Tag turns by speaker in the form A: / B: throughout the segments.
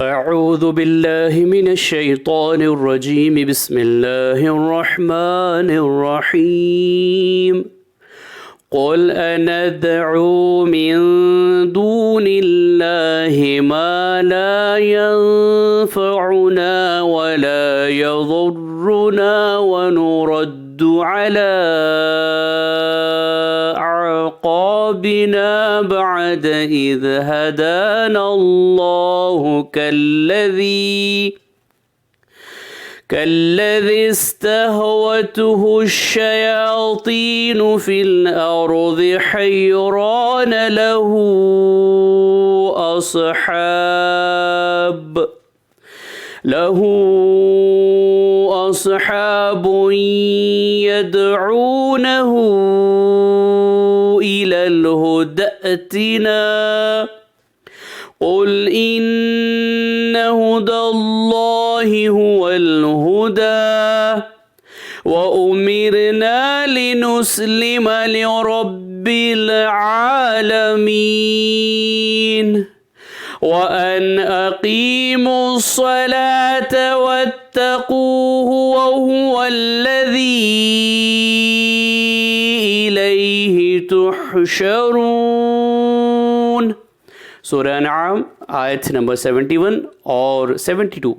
A: اعوذ باللہ من الشیطان الرجیم بسم اللہ الرحمن الرحیم قل اندعو من دون اللہ ما لا ينفعنا ولا يضرنا ونرد على أعقابنا بعد إذ هدانا الله كالذي استهوته الشياطين في الأرض حيران له أصحاب يدعونه إلى الهدى ائتنا قل إن هدى الله هو الهدى وأمرنا لنسلم لرب العالمين وأن أقيموا الصلاة واتقوه وهو الذي إليه تحشرون۔ سورہ انعام آیت نمبر 71 اور 72۔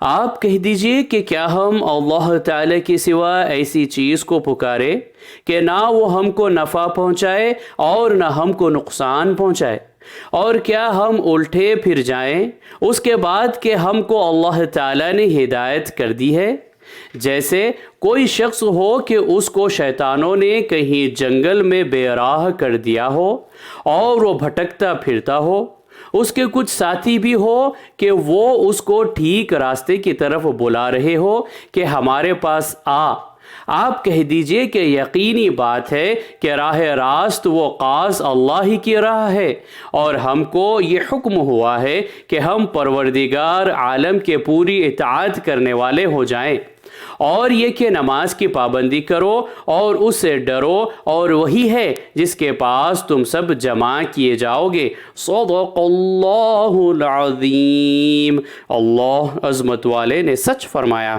A: آپ کہہ دیجئے کہ کیا ہم اللہ تعالیٰ کے سوا ایسی چیز کو پکارے کہ نہ وہ ہم کو نفع پہنچائے اور نہ ہم کو نقصان پہنچائے، اور کیا ہم الٹے پھر جائیں اس کے بعد کہ ہم کو اللہ تعالیٰ نے ہدایت کر دی ہے؟ جیسے کوئی شخص ہو کہ اس کو شیطانوں نے کہیں جنگل میں بے راہ کر دیا ہو اور وہ بھٹکتا پھرتا ہو، اس کے کچھ ساتھی بھی ہو کہ وہ اس کو ٹھیک راستے کی طرف بلا رہے ہو کہ ہمارے پاس آپ کہہ دیجئے کہ یقینی بات ہے کہ راہ راست وہ خاص اللہ ہی کی راہ ہے، اور ہم کو یہ حکم ہوا ہے کہ ہم پروردگار عالم کے پوری اطاعت کرنے والے ہو جائیں، اور یہ کہ نماز کی پابندی کرو اور اس سے ڈرو، اور وہی ہے جس کے پاس تم سب جمع کیے جاؤ گے۔ صدق اللہ العظیم۔ اللہ عظمت والے نے سچ فرمایا۔